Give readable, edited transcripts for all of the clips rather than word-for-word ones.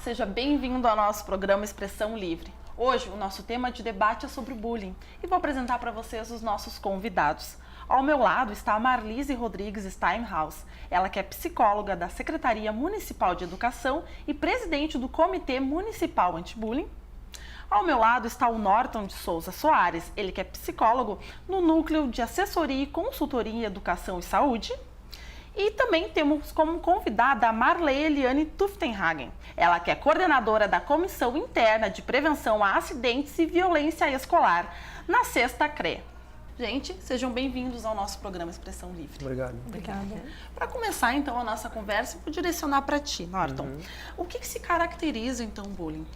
seja bem-vindo ao nosso programa Expressão Livre. Hoje o nosso tema de debate é sobre bullying e vou apresentar para vocês os nossos convidados. Ao meu lado está a Marlise Rodrigues Steinhaus, ela que é psicóloga da Secretaria Municipal de Educação e presidente do Comitê Municipal Anti-Bullying. Ao meu lado está o Norton de Souza Soares, ele que é psicólogo no Núcleo de Assessoria e Consultoria em Educação e Saúde. E também temos como convidada a Marley Eliane Tuftenhagen, ela que é coordenadora da Comissão Interna de Prevenção a Acidentes e Violência Escolar, na 6ª CRE. Gente, sejam bem-vindos ao nosso programa Expressão Livre. Obrigado. Obrigada. Para começar, então, a nossa conversa, eu vou direcionar para ti, Norton. O que se caracteriza, então, o bullying?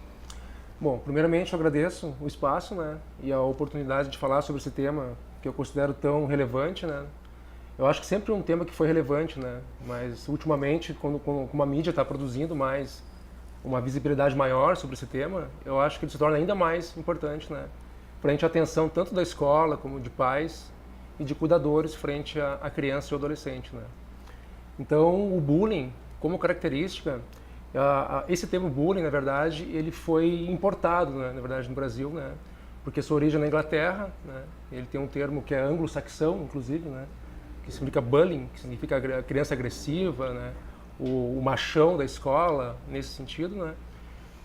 Bom, primeiramente eu agradeço o espaço, e a oportunidade de falar sobre esse tema que eu considero tão relevante, Eu acho que sempre um tema que foi relevante, Mas ultimamente, como a mídia está produzindo mais uma visibilidade maior sobre esse tema, eu acho que ele se torna ainda mais importante, Frente à atenção tanto da escola como de pais e de cuidadores frente à criança e ao adolescente, Então, o bullying, como característica, esse termo bullying, na verdade, ele foi importado, na verdade, no Brasil, Porque sua origem é na Inglaterra, Ele tem um termo que é anglo-saxão, inclusive, que significa bullying, que significa criança agressiva, o machão da escola, nesse sentido,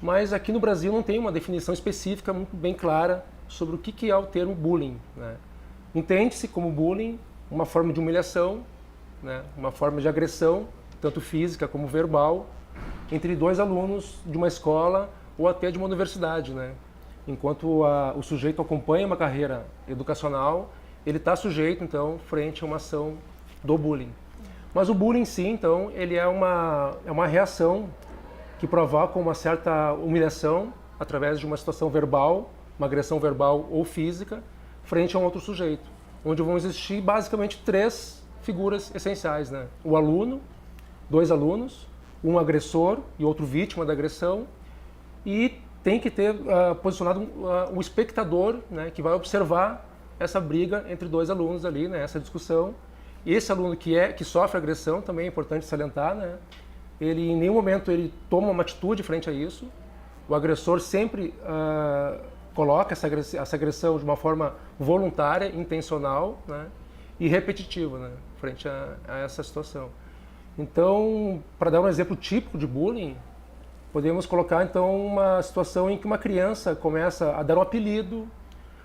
Mas aqui no Brasil não tem uma definição específica muito bem clara sobre o que é o termo bullying, Entende-se como bullying uma forma de humilhação, uma forma de agressão, tanto física como verbal, entre dois alunos de uma escola ou até de uma universidade, Enquanto o sujeito acompanha uma carreira educacional, ele está sujeito, então, frente a uma ação do bullying. Mas o bullying em si, então, ele é uma reação que provoca uma certa humilhação através de uma situação verbal, uma agressão verbal ou física, frente a um outro sujeito, onde vão existir basicamente 3 figuras essenciais, O aluno, 2 alunos, um agressor e outro vítima da agressão, e tem que ter posicionado um espectador, que vai observar essa briga entre 2 alunos ali, essa discussão. E esse aluno que sofre agressão, também é importante salientar, ele em nenhum momento ele toma uma atitude frente a isso. O agressor sempre coloca essa agressão de uma forma voluntária, intencional, e repetitiva, frente a essa situação. Então, para dar um exemplo típico de bullying, podemos colocar então uma situação em que uma criança começa a dar um apelido,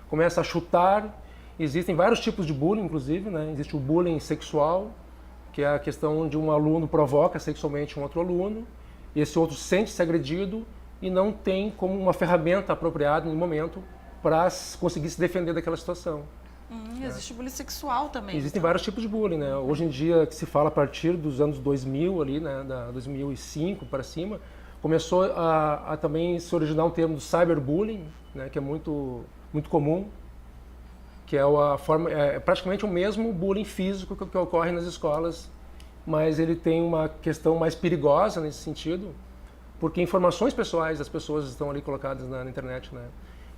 começa a chutar. Existem vários tipos de bullying, inclusive, Existe o bullying sexual, que é a questão onde um aluno provoca sexualmente um outro aluno, e esse outro sente-se agredido e não tem como uma ferramenta apropriada no momento para conseguir se defender daquela situação. Existe bullying sexual também. Existem então. vários tipos de bullying, Hoje em dia, que se fala a partir dos anos 2000, ali, da 2005 para cima, começou a também se originar um termo do cyberbullying, que é muito comum, que é praticamente o mesmo bullying físico que ocorre nas escolas, mas ele tem uma questão mais perigosa nesse sentido, porque informações pessoais das pessoas estão ali colocadas na internet,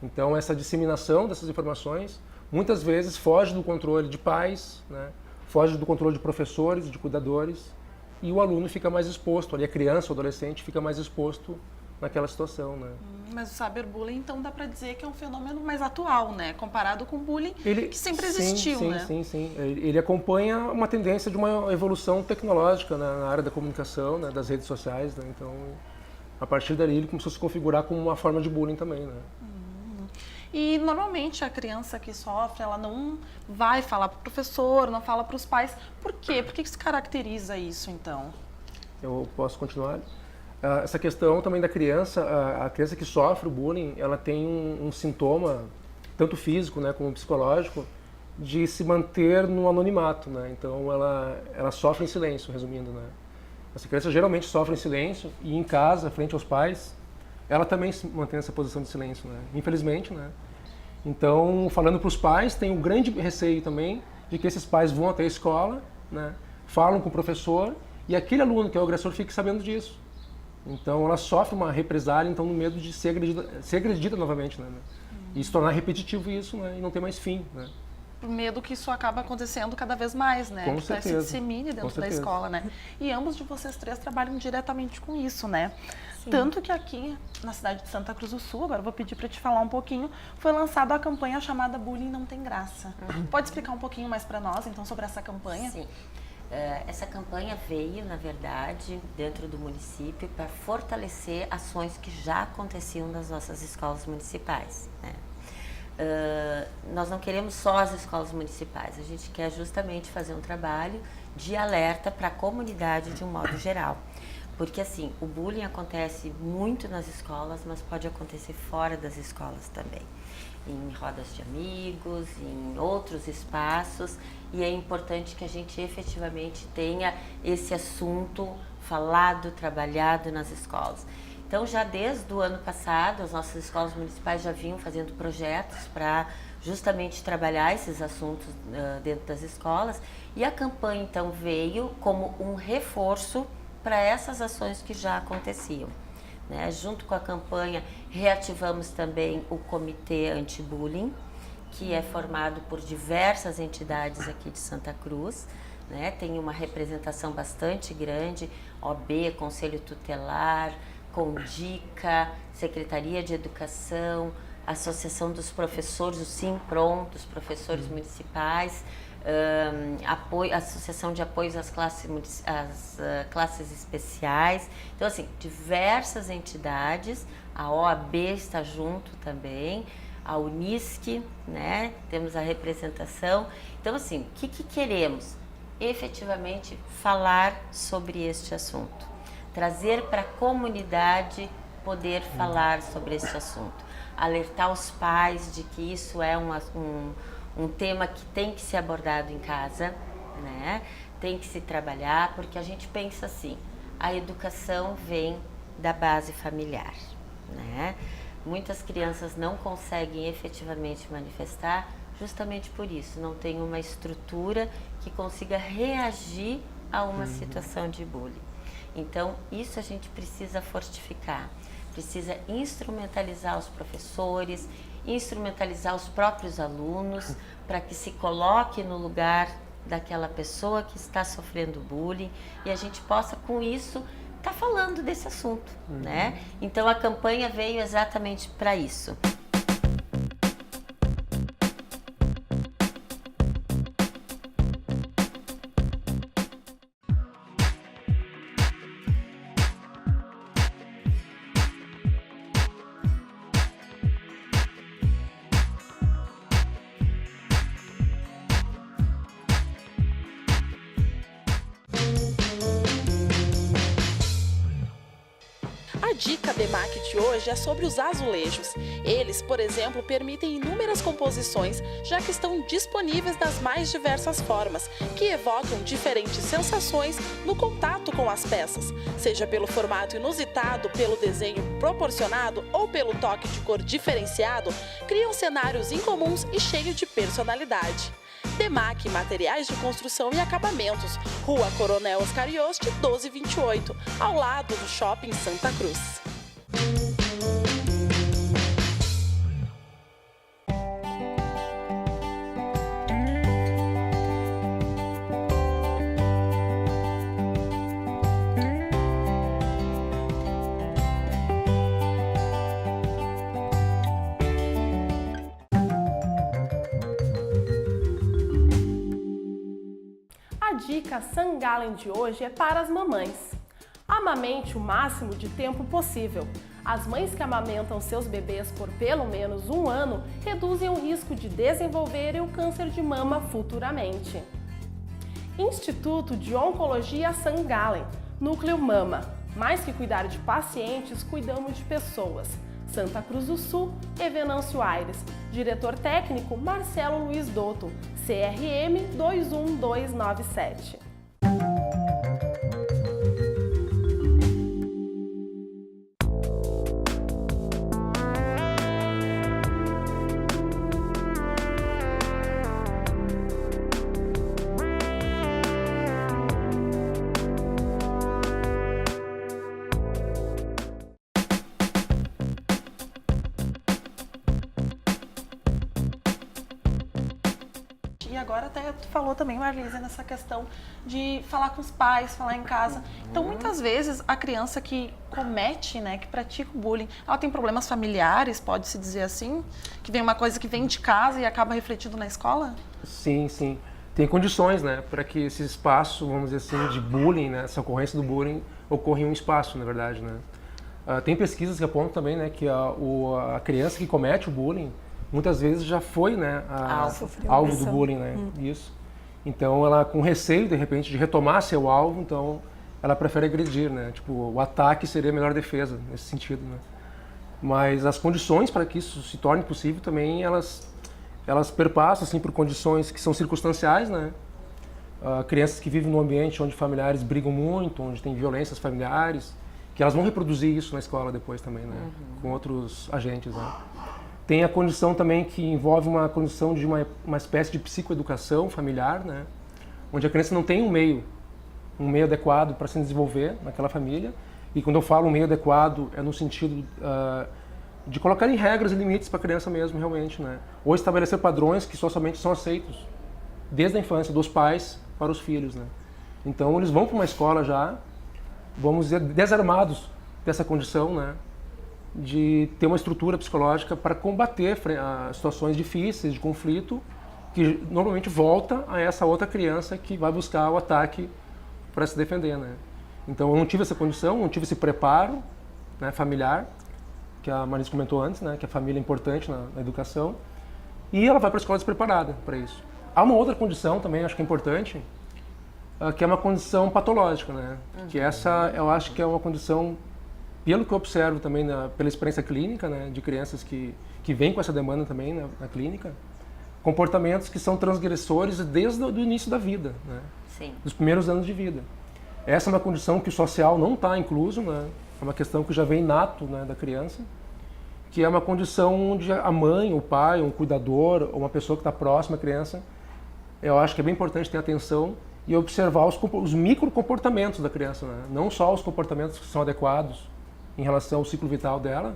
Então essa disseminação dessas informações muitas vezes foge do controle de pais, foge do controle de professores, de cuidadores, e o aluno fica mais exposto, ali a criança ou adolescente fica mais exposto naquela situação, Mas o cyberbullying, então, dá para dizer que é um fenômeno mais atual, comparado com o bullying que sempre existiu, Sim. Ele acompanha uma tendência de uma evolução tecnológica na área da comunicação, das redes sociais, Então, a partir dali ele começou a se configurar como uma forma de bullying também, E normalmente a criança que sofre, ela não vai falar para o professor, não fala para os pais. Por quê? Por que se caracteriza isso, então? Eu posso continuar? Essa questão também da criança, a criança que sofre o bullying, ela tem um sintoma, tanto físico, como psicológico, de se manter no anonimato, Então ela sofre em silêncio, resumindo, Essa criança geralmente sofre em silêncio e em casa, frente aos pais, ela também se mantém nessa posição de silêncio, infelizmente, Então, falando para os pais, tem um grande receio também de que esses pais vão até a escola, falam com o professor e aquele aluno que é o agressor fique sabendo disso. Então, ela sofre uma represália, então, no medo de ser agredida novamente, E se tornar repetitivo isso, e não ter mais fim, medo que isso acaba acontecendo cada vez mais, né? Com que se certeza. dissemine dentro da escola, né? E ambos de vocês três trabalham diretamente com isso, né? Sim. Tanto que aqui na cidade de Santa Cruz do Sul, agora eu vou pedir para te falar um pouquinho, foi lançada a campanha chamada Bullying Não Tem Graça. Pode explicar um pouquinho mais para nós, então, sobre essa campanha? Sim. Essa campanha veio, na verdade, dentro do município para fortalecer ações que já aconteciam nas nossas escolas municipais, né? Nós não queremos só as escolas municipais, a gente quer justamente fazer um trabalho de alerta para a comunidade de um modo geral. Porque assim, o bullying acontece muito nas escolas, mas pode acontecer fora das escolas também. Em rodas de amigos, em outros espaços, e é importante que a gente efetivamente tenha esse assunto falado, trabalhado nas escolas. Então, já desde o ano passado, as nossas escolas municipais já vinham fazendo projetos para justamente trabalhar esses assuntos dentro das escolas, e a campanha então veio como um reforço para essas ações que já aconteciam, né? Junto com a campanha, reativamos também o Comitê Anti-Bullying, que é formado por diversas entidades aqui de Santa Cruz, né? Tem uma representação bastante grande, OB, Conselho Tutelar, Condica, Secretaria de Educação, Associação dos Professores, o SIMPROM, dos professores municipais, Associação de Apoio às classes especiais. Então, assim, diversas entidades, a OAB está junto também, a Unisc, né? Temos a representação. Então, assim, o que queremos? Efetivamente falar sobre este assunto, trazer para a comunidade poder falar sobre este assunto, alertar os pais de que isso é um tema que tem que ser abordado em casa, né? Tem que se trabalhar, porque a gente pensa assim, a educação vem da base familiar, né? Muitas crianças não conseguem efetivamente manifestar justamente por isso, não tem uma estrutura que consiga reagir a uma situação de bullying. Então, isso a gente precisa fortificar, precisa instrumentalizar os professores, instrumentalizar os próprios alunos, para que se coloque no lugar daquela pessoa que está sofrendo bullying e a gente possa, com isso, estar falando desse assunto, né? Então, a campanha veio exatamente para isso. A dica DEMAC de hoje é sobre os azulejos. Eles, por exemplo, permitem inúmeras composições, já que estão disponíveis das mais diversas formas, que evocam diferentes sensações no contato com as peças, seja pelo formato inusitado, pelo desenho proporcionado ou pelo toque de cor diferenciado, criam cenários incomuns e cheios de personalidade. DEMAC, Materiais de Construção e Acabamentos, Rua Coronel Oscar Yost, 1228, ao lado do Shopping Santa Cruz. A dica Sun Galen de hoje é para as mamães. Amamente o máximo de tempo possível. As mães que amamentam seus bebês por pelo menos 1 ano reduzem o risco de desenvolverem o câncer de mama futuramente. Instituto de Oncologia Sun Galen, Núcleo Mama. Mais que cuidar de pacientes, cuidamos de pessoas. Santa Cruz do Sul e Venâncio Aires. Diretor técnico Marcelo Luiz Dotto, CRM 21297. agora até tu falou também, Marlise, nessa questão de falar com os pais, falar em casa. Então, muitas vezes, a criança que comete, né, que pratica o bullying, ela tem problemas familiares, pode-se dizer assim? Que vem uma coisa que vem de casa e acaba refletindo na escola? Sim, sim. Tem condições, né, para que esse espaço, vamos dizer assim, de bullying, né, essa ocorrência do bullying ocorra em um espaço, na verdade, né. Tem pesquisas que apontam também, né, que a criança que comete o bullying, muitas vezes já foi, né, alvo do bullying, né, isso. Então, ela com receio, de repente, de retomar seu alvo, então, ela prefere agredir, né, tipo, o ataque seria a melhor defesa, nesse sentido, né. Mas as condições para que isso se torne possível também, elas perpassam, assim, por condições que são circunstanciais, né. Crianças que vivem num ambiente onde familiares brigam muito, onde tem violências familiares, que elas vão reproduzir isso na escola depois também, né, com outros agentes, né. Tem a condição também que envolve uma condição de uma espécie de psicoeducação familiar, né, onde a criança não tem um meio adequado para se desenvolver naquela família. E quando eu falo um meio adequado, é no sentido de colocar em regras e limites para a criança mesmo, realmente, né, ou estabelecer padrões que socialmente são aceitos desde a infância dos pais para os filhos, né. Então eles vão para uma escola já, vamos dizer, desarmados dessa condição, né, de ter uma estrutura psicológica para combater situações difíceis de conflito, que normalmente volta a essa outra criança que vai buscar o ataque para se defender, né. Então eu não tive essa condição, não tive esse preparo, né, familiar, que a Marlise comentou antes, né, que a família é importante na educação, e ela vai para a escola despreparada para isso. Há uma outra condição também, acho que é importante, que é uma condição patológica, né, que essa eu acho que é uma condição, pelo que eu observo também pela experiência clínica, né, de crianças que vêm com essa demanda também na clínica, comportamentos que são transgressores desde o início da vida, né, Sim. dos primeiros anos de vida. Essa é uma condição que o social não está incluso, né, é uma questão que já vem inato, né, da criança, que é uma condição onde a mãe, o pai, um cuidador, ou uma pessoa que está próxima à criança, eu acho que é bem importante ter atenção e observar os microcomportamentos da criança, né, não só os comportamentos que são adequados em relação ao ciclo vital dela,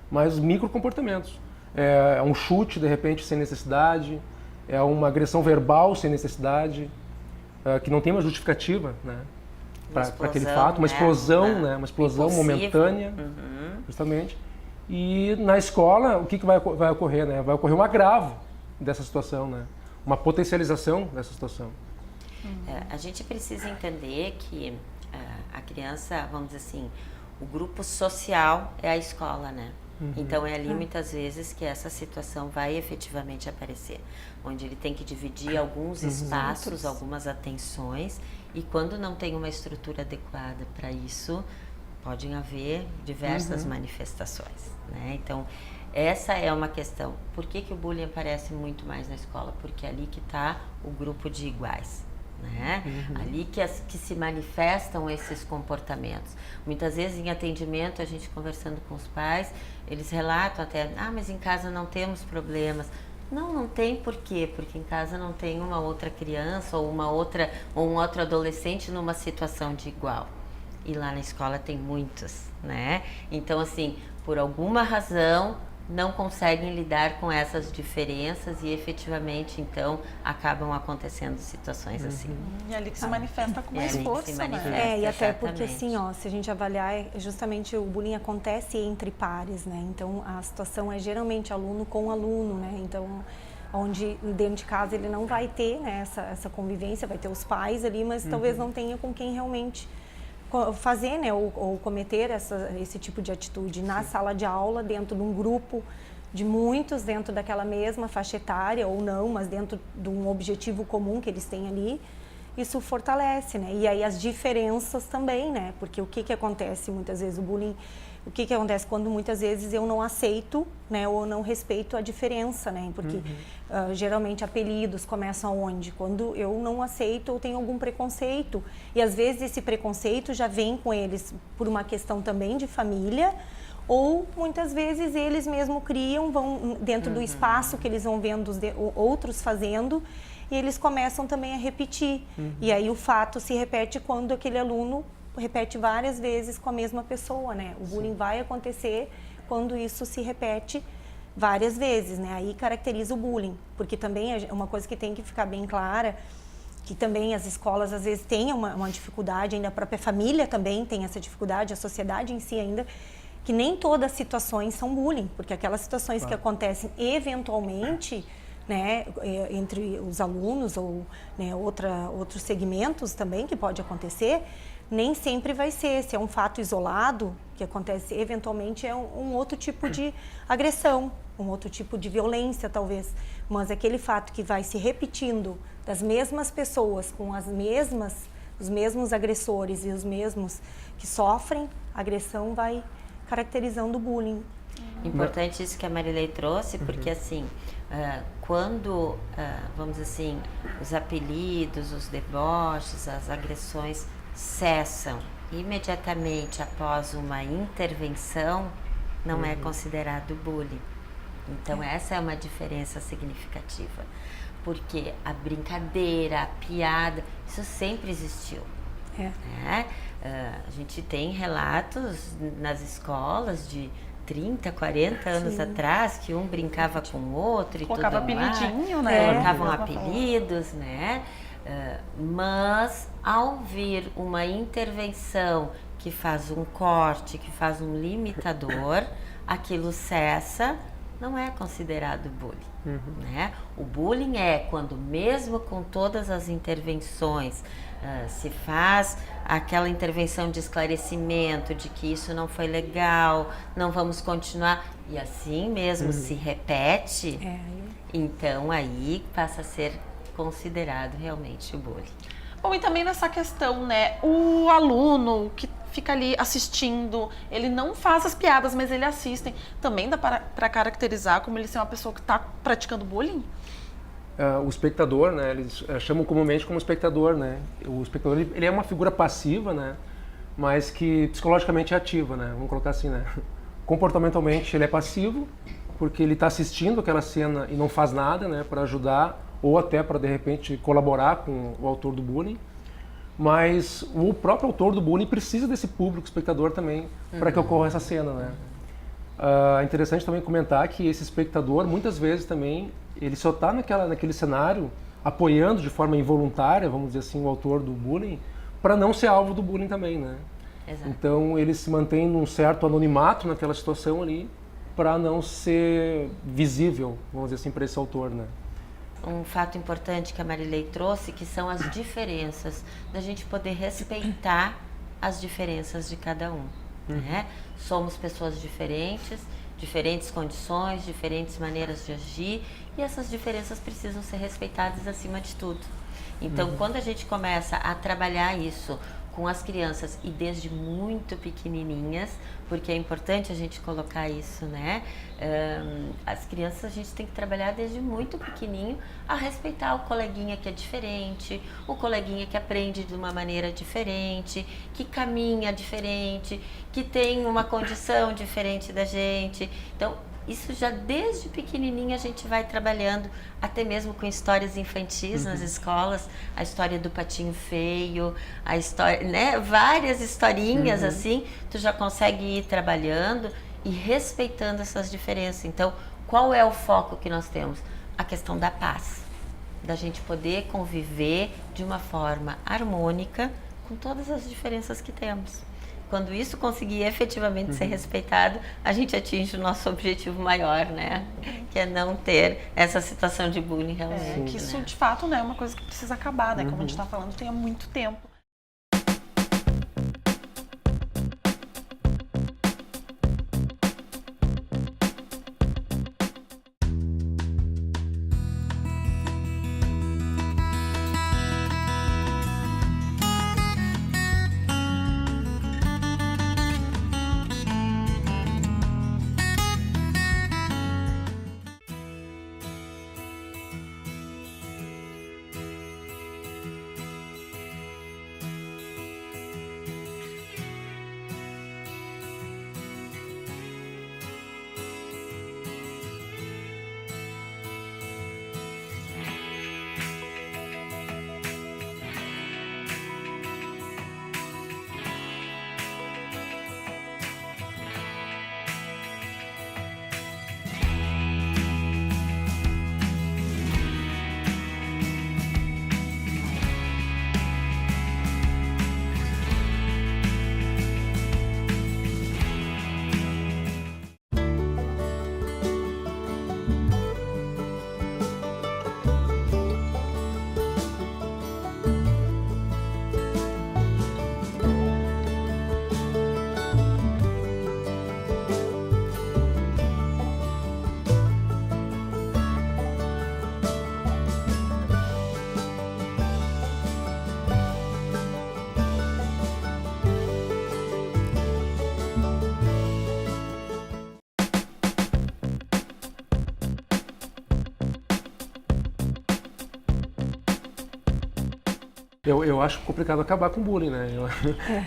mas os microcomportamentos. É um chute, de repente, sem necessidade, é uma agressão verbal sem necessidade, que não tem uma justificativa, né, para aquele fato, uma explosão, né, uma explosão momentânea, justamente. E na escola, o que vai ocorrer, né? Vai ocorrer um agravo dessa situação, né, uma potencialização dessa situação. A gente precisa entender que a criança, vamos dizer assim, o grupo social é a escola, né? Então é ali muitas vezes que essa situação vai efetivamente aparecer, onde ele tem que dividir alguns espaços, algumas atenções, e quando não tem uma estrutura adequada para isso, podem haver diversas manifestações, né? Então essa é uma questão. Por que o bullying aparece muito mais na escola? Porque é ali que está o grupo de iguais, né? Ali que se manifestam esses comportamentos. Muitas vezes em atendimento, a gente conversando com os pais, eles relatam até, mas em casa não temos problemas. Não tem por quê? Porque em casa não tem uma outra criança ou um outro adolescente numa situação de igual. E lá na escola tem muitos, né? Então, assim, por alguma razão, não conseguem lidar com essas diferenças e efetivamente, então, acabam acontecendo situações assim. E é ali que se manifesta com mais força, né? E até porque, assim, se a gente avaliar, justamente o bullying acontece entre pares, né? Então, a situação é geralmente aluno com aluno, né? Então, onde dentro de casa ele não vai ter, né, essa convivência, vai ter os pais ali, mas talvez não tenha com quem realmente fazer, né, ou cometer esse tipo de atitude na sala de aula, dentro de um grupo de muitos, dentro daquela mesma faixa etária ou não, mas dentro de um objetivo comum que eles têm ali, isso fortalece, né? E aí as diferenças também, né? Porque o que acontece muitas vezes, o bullying, o que acontece quando muitas vezes eu não aceito, né, ou não respeito a diferença, né? Porque geralmente apelidos começam onde? Quando eu não aceito ou tenho algum preconceito. E às vezes esse preconceito já vem com eles por uma questão também de família, ou muitas vezes eles mesmo criam, vão dentro do espaço que eles vão vendo outros fazendo, e eles começam também a repetir. E aí o fato se repete quando aquele aluno repete várias vezes com a mesma pessoa, né? O bullying vai acontecer quando isso se repete várias vezes, né? Aí caracteriza o bullying, porque também é uma coisa que tem que ficar bem clara, que também as escolas às vezes têm uma dificuldade, ainda a própria família também tem essa dificuldade, a sociedade em si ainda, que nem todas as situações são bullying, porque aquelas situações que acontecem eventualmente, né, entre os alunos ou, né, outros segmentos também que pode acontecer, nem sempre vai ser. Se é um fato isolado que acontece eventualmente, é um outro tipo de agressão, um outro tipo de violência talvez, mas aquele fato que vai se repetindo das mesmas pessoas com os mesmos agressores e os mesmos que sofrem agressão vai caracterizando o bullying. Importante isso que a Marilei trouxe, porque assim, quando, vamos dizer assim, os apelidos, os deboches, as agressões cessam imediatamente após uma intervenção, não é considerado bullying. Então essa é uma diferença significativa, porque a brincadeira, a piada, isso sempre existiu. Né? A gente tem relatos nas escolas de 30, 40 anos atrás, que um brincava com o outro e colocava tudo mais. apelidinho, né? Colocavam apelidos, né? Mas ao vir uma intervenção que faz um corte, que faz um limitador, aquilo cessa, não é considerado bullying. Né? O bullying é quando, mesmo com todas as intervenções, se faz aquela intervenção de esclarecimento de que isso não foi legal, não vamos continuar, e assim mesmo se repete, então aí passa a ser considerado realmente o bullying. Bom, e também nessa questão, né, o aluno que fica ali assistindo, ele não faz as piadas, mas ele assiste, também dá para caracterizar como ele ser uma pessoa que está praticando bullying? O espectador, né, eles chamam comumente como espectador, né? O espectador, ele é uma figura passiva, né, mas que psicologicamente é ativa, né? Vamos colocar assim, né? Comportamentalmente ele é passivo, porque ele está assistindo aquela cena e não faz nada, né, para ajudar ou até para, de repente, colaborar com o autor do bullying. Mas o próprio autor do bullying precisa desse público espectador também para que ocorra essa cena, né? É interessante também comentar que esse espectador, muitas vezes também, ele só está naquele cenário apoiando de forma involuntária, vamos dizer assim, o autor do bullying, para não ser alvo do bullying também, né? Exato. Então ele se mantém num certo anonimato naquela situação ali, para não ser visível, vamos dizer assim, para esse autor, né? Um fato importante que a Marilei trouxe, que são as diferenças, da gente poder respeitar as diferenças de cada um. Né? Somos pessoas diferentes, diferentes condições, diferentes maneiras de agir, e essas diferenças precisam ser respeitadas acima de tudo. Então, quando a gente começa a trabalhar isso com as crianças, e desde muito pequenininhas, porque é importante a gente colocar isso, né? As crianças a gente tem que trabalhar desde muito pequenininho a respeitar o coleguinha que é diferente, o coleguinha que aprende de uma maneira diferente, que caminha diferente, que tem uma condição diferente da gente. Então, isso já desde pequenininha a gente vai trabalhando, até mesmo com histórias infantis nas escolas, a história do patinho feio, a história, né, várias historinhas assim, tu já consegue ir trabalhando e respeitando essas diferenças. Então, qual é o foco que nós temos? A questão da paz, da gente poder conviver de uma forma harmônica com todas as diferenças que temos. Quando isso conseguir efetivamente ser respeitado, a gente atinge o nosso objetivo maior, né? Que é não ter essa situação de bullying realmente. Que isso, né? de fato, né, é uma coisa que precisa acabar, né? Como a gente está falando, tem há muito tempo. Eu acho complicado acabar com o bullying, né?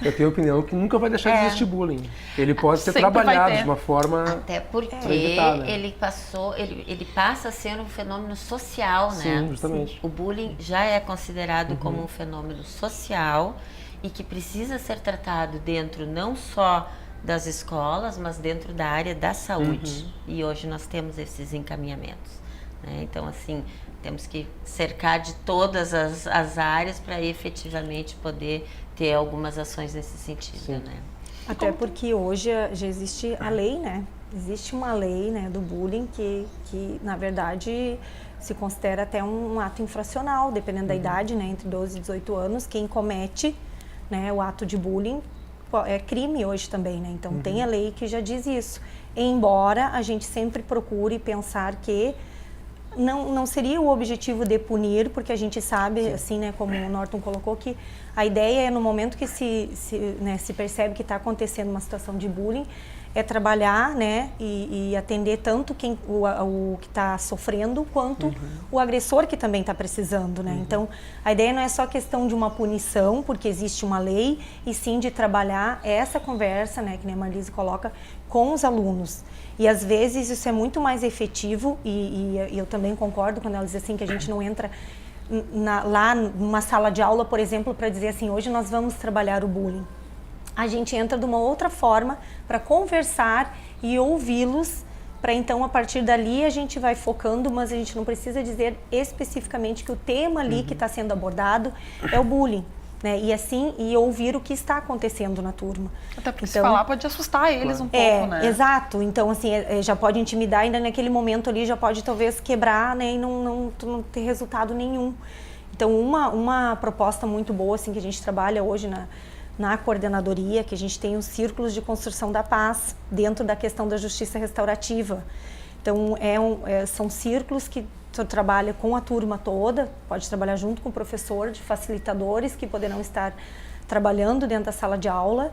Eu tenho a opinião que nunca vai deixar de existir bullying. Ele pode ser Sempre vai trabalhado ter. de uma forma... Até porque pra evitar, né? ele passa a ser um fenômeno social, né? Sim, justamente. O bullying já é considerado como um fenômeno social e que precisa ser tratado dentro não só das escolas, mas dentro da área da saúde. E hoje nós temos esses encaminhamentos, né? Então, assim, temos que cercar de todas as áreas para efetivamente poder ter algumas ações nesse sentido, né? Até porque hoje já existe a lei, né? Existe uma lei, né, do bullying que na verdade se considera até um ato infracional, dependendo da idade, né, entre 12 e 18 anos, quem comete, né, o ato de bullying é crime hoje também, né? Então tem a lei que já diz isso. Embora a gente sempre procure pensar que não seria o objetivo de punir, porque a gente sabe, assim, né, como o Norton colocou, que a ideia é no momento que se percebe que está acontecendo uma situação de bullying, é trabalhar, né, e atender tanto o que está sofrendo, quanto o agressor que também está precisando, né? Então, a ideia não é só questão de uma punição, porque existe uma lei, e sim de trabalhar essa conversa, né, que nem a Marlise coloca, com os alunos. E às vezes isso é muito mais efetivo, e eu também concordo quando ela diz assim que a gente não entra lá numa sala de aula, por exemplo, para dizer assim, hoje nós vamos trabalhar o bullying. A gente entra de uma outra forma para conversar e ouvi-los, para então a partir dali a gente vai focando, mas a gente não precisa dizer especificamente que o tema ali que está sendo abordado é o bullying. Né? E assim, e ouvir o que está acontecendo na turma. Até porque se falar pode assustar eles um pouco, né? Exato. Então, assim, já pode intimidar, ainda naquele momento ali, já pode talvez quebrar, né? E não ter resultado nenhum. Então, uma proposta muito boa, assim, que a gente trabalha hoje na coordenadoria, que a gente tem os círculos de construção da paz dentro da questão da justiça restaurativa. Então, são círculos que tu trabalha com a turma toda, pode trabalhar junto com o professor, de facilitadores que poderão estar trabalhando dentro da sala de aula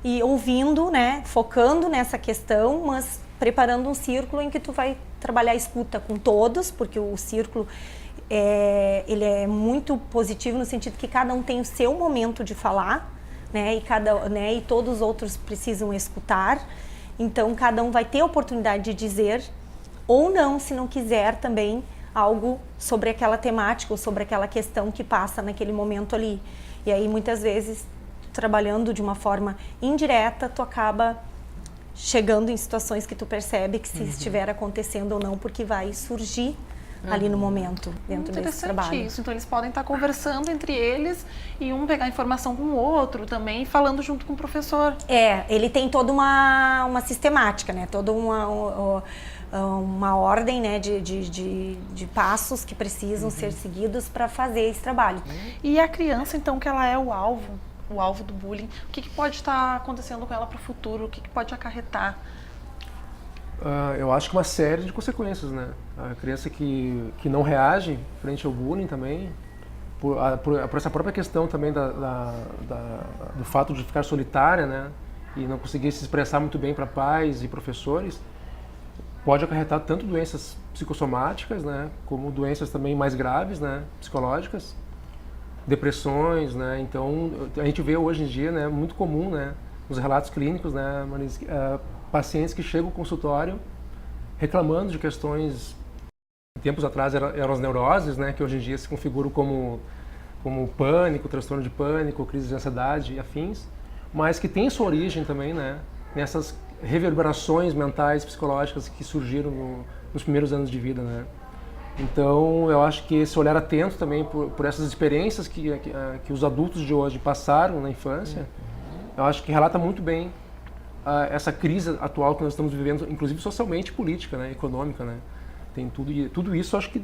e ouvindo, né, focando nessa questão, mas preparando um círculo em que tu vai trabalhar a escuta com todos, porque o círculo ele é muito positivo no sentido que cada um tem o seu momento de falar, né, e todos os outros precisam escutar. Então, cada um vai ter a oportunidade de dizer ou não, se não quiser também, algo sobre aquela temática ou sobre aquela questão que passa naquele momento ali. E aí, muitas vezes, trabalhando de uma forma indireta, tu acaba chegando em situações que tu percebe que se estiver acontecendo ou não, porque vai surgir ali no momento, dentro desse trabalho. Interessante isso. Então, eles podem estar conversando entre eles e um pegar informação com o outro também, falando junto com o professor. Ele tem toda uma sistemática, né? Toda uma ordem, né, de passos que precisam ser seguidos para fazer esse trabalho. E a criança, então, que ela é o alvo do bullying, o que pode estar acontecendo com ela para o futuro? O que pode acarretar? Eu acho que uma série de consequências, né? A criança que não reage frente ao bullying também, por essa própria questão também do fato de ficar solitária, né? E não conseguir se expressar muito bem para pais e professores, pode acarretar tanto doenças psicossomáticas, né? Como doenças também mais graves, né? Psicológicas, depressões, né? Então, a gente vê hoje em dia, né? Muito comum, né? Nos relatos clínicos, né? Pacientes que chegam ao consultório reclamando de questões, tempos atrás eram as neuroses, né, que hoje em dia se configuram como pânico, transtorno de pânico, crise de ansiedade e afins, mas que tem sua origem também, né, nessas reverberações mentais, psicológicas que surgiram nos primeiros anos de vida, né. Então, eu acho que esse olhar atento também por essas experiências que os adultos de hoje passaram na infância, eu acho que relata muito bem essa crise atual que nós estamos vivendo, inclusive socialmente e política, né, econômica, né. Tem tudo isso, acho que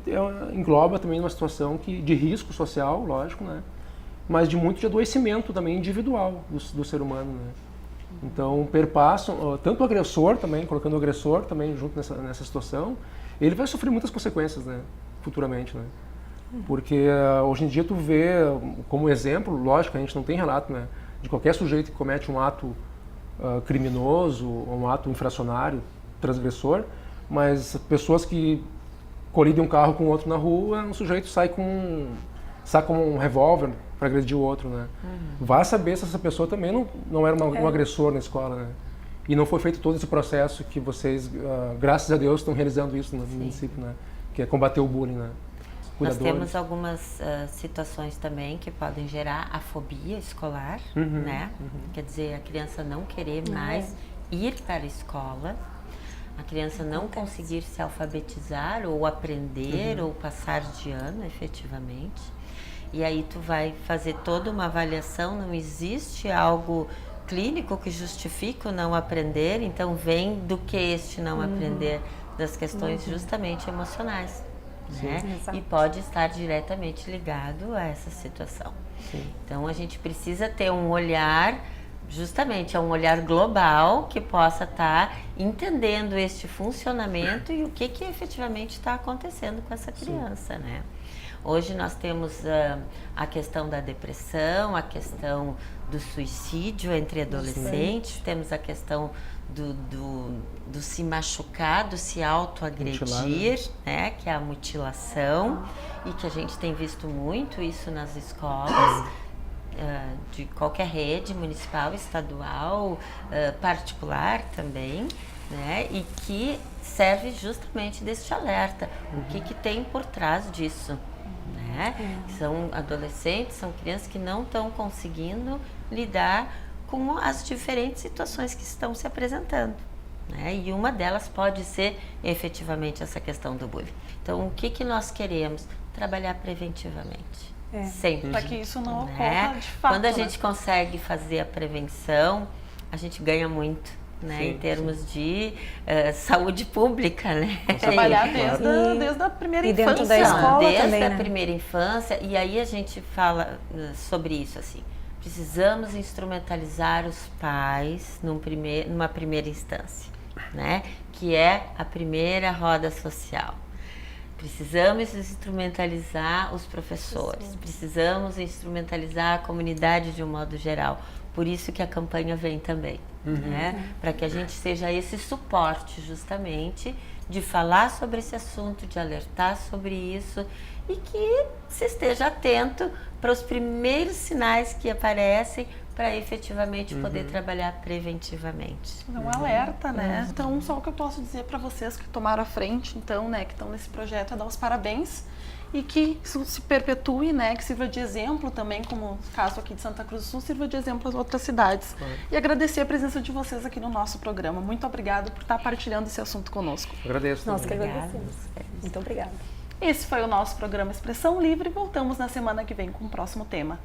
engloba também uma situação de risco social, lógico, né, mas de muito de adoecimento também individual do ser humano, né. Então, perpassam, tanto o agressor também, colocando o agressor também junto nessa situação, ele vai sofrer muitas consequências, né, futuramente, né. Porque hoje em dia tu vê, como exemplo, lógico, a gente não tem relato, né, de qualquer sujeito que comete um ato criminoso, um ato infracionário, transgressor, mas pessoas que colidem um carro com outro na rua, um sujeito sai com um revólver para agredir o outro, né? Vá saber se essa pessoa também não era um agressor na escola, né? E não foi feito todo esse processo que vocês, graças a Deus, estão realizando isso no município, né? Que é combater o bullying, né? Nós temos algumas situações também que podem gerar a fobia escolar, né? Quer dizer, a criança não querer mais ir para a escola, a criança não conseguir se alfabetizar ou aprender ou passar de ano, efetivamente. E aí tu vai fazer toda uma avaliação, não existe algo clínico que justifique o não aprender, então vem do que este não aprender, das questões justamente emocionais. Né? E pode estar diretamente ligado a essa situação. Então a gente precisa ter um olhar, justamente é um olhar global que possa estar entendendo este funcionamento e o que efetivamente está acontecendo com essa criança, né? Hoje nós temos a questão da depressão, a questão do suicídio entre adolescentes, temos a questão do se machucar, do se autoagredir, né, que é a mutilação, e que a gente tem visto muito isso nas escolas, de qualquer rede municipal, estadual, particular também, né, e que serve justamente deste alerta, o que tem por trás disso. Né? São adolescentes, são crianças que não estão conseguindo lidar com as diferentes situações que estão se apresentando. Né? E uma delas pode ser efetivamente essa questão do bullying. Então, o que nós queremos? Trabalhar preventivamente. Sempre. Para que isso não ocorra de fato. Quando a gente consegue fazer a prevenção, a gente ganha muito. Né, em termos de saúde pública, né? Trabalhar desde a primeira infância. Dentro da escola desde também, a né? primeira infância, e aí a gente fala sobre isso, assim, precisamos instrumentalizar os pais numa primeira instância, né? Que é a primeira roda social. Precisamos instrumentalizar os professores, precisamos instrumentalizar a comunidade de um modo geral. Por isso que a campanha vem também, né? Para que a gente seja esse suporte justamente de falar sobre esse assunto, de alertar sobre isso e que se esteja atento para os primeiros sinais que aparecem para efetivamente poder trabalhar preventivamente. É um alerta, né? Então, só o que eu posso dizer para vocês que tomaram a frente, então, né, que estão nesse projeto, é dar os parabéns e que isso se perpetue, né, que sirva de exemplo também, como o caso aqui de Santa Cruz do Sul, sirva de exemplo às outras cidades. E agradecer a presença de vocês aqui no nosso programa. Muito obrigada por estar partilhando esse assunto conosco. Agradeço. Nós que também. agradecemos. Muito obrigada. Esse foi o nosso programa Expressão Livre. Voltamos na semana que vem com o próximo tema.